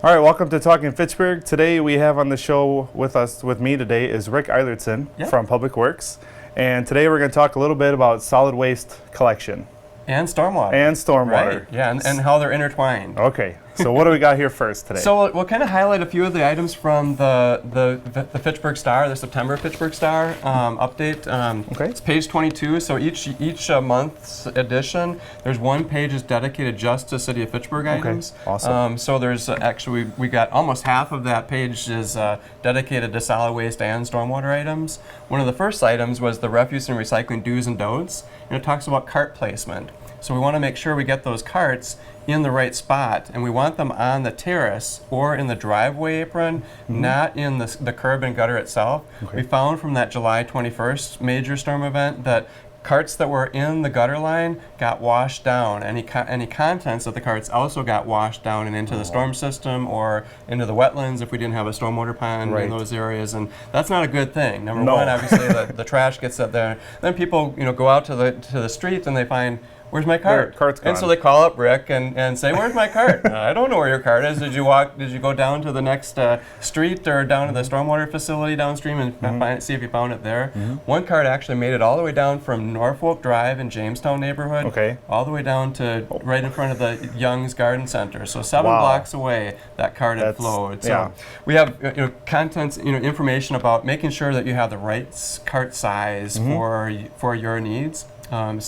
All right, welcome to Talking Fitchburg. Today we have on the show with me today is Rick Eilertson from Public Works. And today we're going to talk a little bit about solid waste collection. And stormwater. And stormwater. Right. Yeah, and how they're intertwined. Okay, so what do we got here first today? So we'll kind of highlight a few of the items from the Fitchburg Star, the September Fitchburg Star update. Okay. It's page 22, so each month's edition, there's one page is dedicated just to City of Fitchburg items. Awesome. So there's actually, we got almost half of that page is dedicated to solid waste and stormwater items. One of the first items was the refuse and recycling do's and don'ts, and it talks about cart placement. So we want to make sure we get those carts in the right spot, and we want them on the terrace or in the driveway apron, not in the curb and gutter itself. Okay. We found from that July 21st major storm event that carts that were in the gutter line got washed down. Any contents of the carts also got washed down and into the storm system or into the wetlands if we didn't have a stormwater pond in those areas, and that's not a good thing. Number one, obviously the trash gets up there. Then people go out to the street and they find, where's my cart? Cart's gone. And so they call up Rick and say, where's my cart? I don't know where your cart is. Did you go down to the next street or down to the stormwater facility downstream and see if you found it there? One cart actually made it all the way down from Norfolk Drive in Jamestown neighborhood, all the way down to right in front of the Young's Garden Center. So 7 blocks away, that cart had flowed. So we have contents, information about making sure that you have the right cart size for your needs. And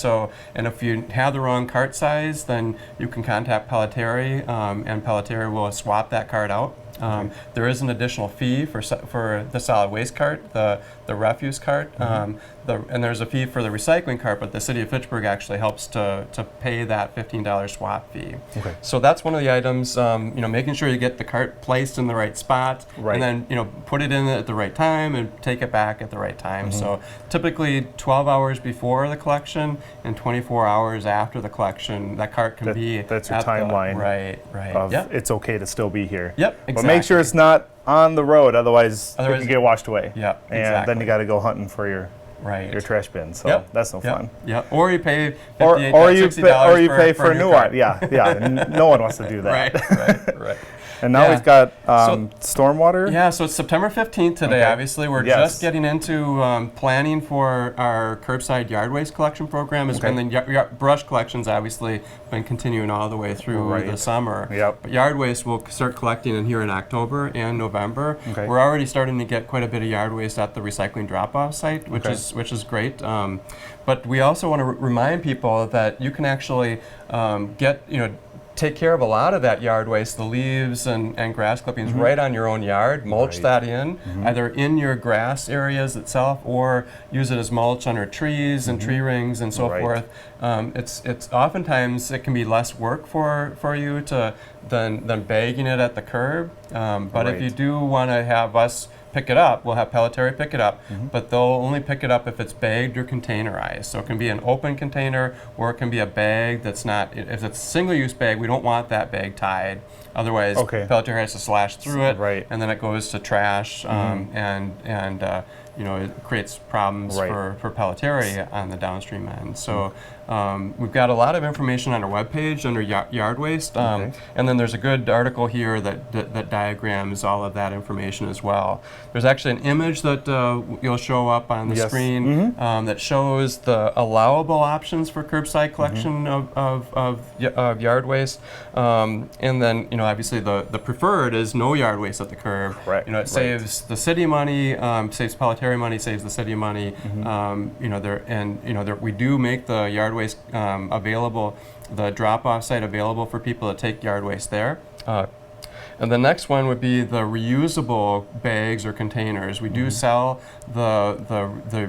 if you have the wrong cart size, then you can contact Pelletary, and Pelletary will swap that cart out. There is an additional fee for the solid waste cart, the refuse cart, and there's a fee for the recycling cart, but the City of Fitchburg actually helps to pay that $15 swap fee. Okay. So that's one of the items, making sure you get the cart placed in the right spot, and then put it in at the right time and take it back at the right time. So typically 12 hours before the collection and 24 hours after the collection, that cart can be that's your timeline. It's okay to still be here. Yep, exactly. But make sure it's not on the road, otherwise it can get washed away. Yep, and then you got to go hunting for your trash bin. So that's no fun. Yep. Or you pay $58 or you pay for a new one. No one wants to do that. Right. And now we've got stormwater. Yeah, so it's September 15th today, obviously. We're just getting into planning for our curbside yard waste collection program. And then brush collection's obviously been continuing all the way through the summer. But yard waste will start collecting in here in October and November. We're already starting to get quite a bit of yard waste at the recycling drop-off site, which is great. But we also want to remind people that you can actually take care of a lot of that yard waste, the leaves and grass clippings, right on your own yard. Mulch that in, either in your grass areas itself or use it as mulch under trees and tree rings and so forth. It's oftentimes it can be less work for you than bagging it at the curb. But if you do want to have us pick it up, we'll have Pelletary pick it up, but they'll only pick it up if it's bagged or containerized. So it can be an open container or it can be a bag that's not, if it's a single-use bag, we don't want that bag tied. Otherwise, Pelletary has to slash through it, and then it goes to trash, it creates problems for Pelletary on the downstream end. So we've got a lot of information on our webpage under yard waste, and then there's a good article here that diagrams all of that information as well. There's actually an image that you'll show up on the screen that shows the allowable options for curbside collection of yard waste, and then obviously the preferred is no yard waste at the curb. It saves the city money, saves Pelletary money, saves the city money. We do make the yard waste available, the drop-off site available for people to take yard waste there. And the next one would be the reusable bags or containers. We do sell the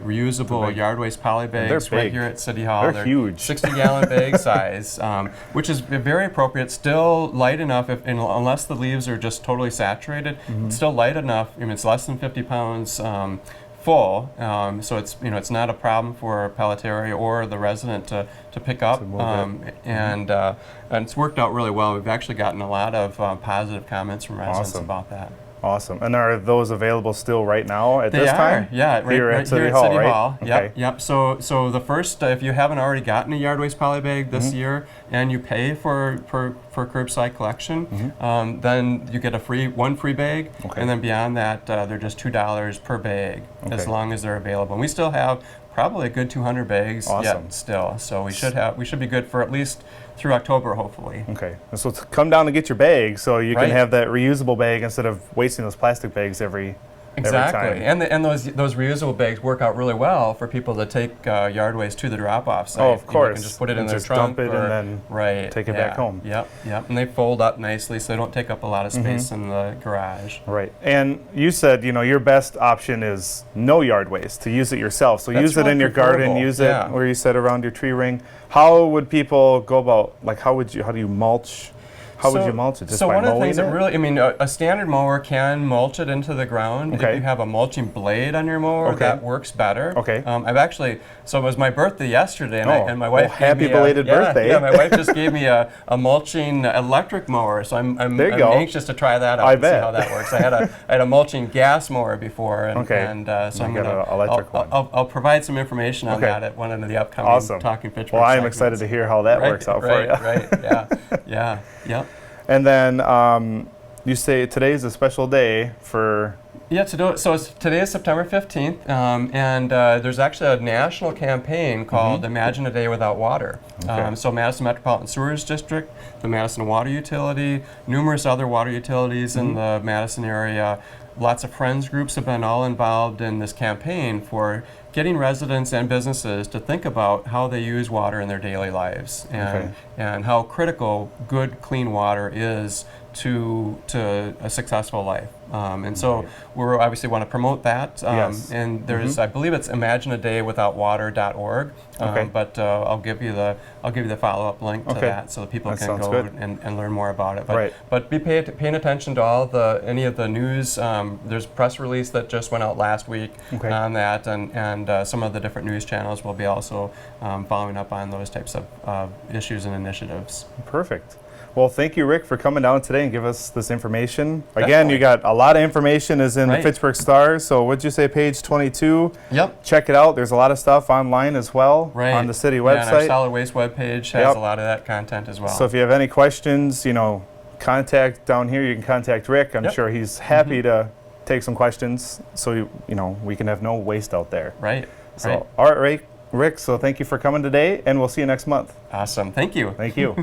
reusable yard waste poly bags right here at City Hall. They're huge. 60-gallon bag size, which is very appropriate. Still light enough, unless the leaves are just totally saturated. It's still light enough. It's less than 50 pounds full, so it's not a problem for Pelletary or the resident to pick up, and it's worked out really well. We've actually gotten a lot of positive comments from residents about that. Awesome. And are those available still right now at They this are, time? yeah, right Here here at at City City Hall, right? Hall. Okay. Yep, yep. So the first, if you haven't already gotten a yard waste poly bag this year, and you pay for curbside collection, then you get one free bag, Okay. and then beyond that, they're just $2 per bag, as Okay. long as they're available. And we still have probably a good 200 bags Awesome. yet still. So we should be good for at least through October, hopefully. Okay. And so come down and get your bag so you can Right. have that reusable bag instead of wasting those plastic bags every Exactly, time. and those reusable bags work out really well for people to take yard waste to the drop-off site. Oh, of course. You can just put it in And their just trunk, dump it and then right, take it back home. Yep, and they fold up nicely, so they don't take up a lot of space in the garage. Right. And you said, your best option is no yard waste, to use it yourself. So That's use it in really your garden, preferable, use yeah. it where you said around your tree ring. How would people go about, how do you mulch? How would you mulch it? Just so by one of the mowing things that it? really, a standard mower can mulch it into the ground. Okay. If you have a mulching blade on your mower, Okay. that works better. Okay. So it was my birthday yesterday, and, Oh, and my wife well, happy gave me belated birthday. Yeah, my wife just gave me a mulching electric mower, so I'm There you go. anxious to try that out I and bet. see how that works. I had a mulching gas mower before, and, Okay. and so I'm You got an electric one. I'll provide some information on Okay. that at one of the upcoming Awesome. Talking Fitchburg Well, I'm segments. excited to hear how that works out for you. Right, yeah, yep. And then you say today's a special day for... Yeah, today is September 15th, and there's actually a national campaign called Imagine a Day Without Water. Okay. So Madison Metropolitan Sewers District, the Madison Water Utility, numerous other water utilities in the Madison area, lots of friends groups have been all involved in this campaign for getting residents and businesses to think about how they use water in their daily lives and how critical good, clean water is to a successful life. And so we obviously want to promote that. Yes. And there's, I believe it's imagineadaywithoutwater.org. Okay. But I'll give you the follow-up link to that so that people That can sounds go good. and learn more about it. But, Right. but be paying attention to any of the news. There's a press release that just went out last week on that, and some of the different news channels will be also following up on those types of issues and initiatives. Perfect. Well, thank you, Rick, for coming down today and give us this information. Again, Definitely. you got a lot of information is in the Right. Fitchburg Star. So what'd you say, page 22? Yep. Check it out. There's a lot of stuff online as well on the city And our website. solid waste webpage has a lot of that content as well. So if you have any questions, contact down here. You can contact Rick. I'm sure he's happy to take some questions so we can have no waste out there. Right. So, all right, Rick. So thank you for coming today, and we'll see you next month. Awesome. Thank you. Thank you.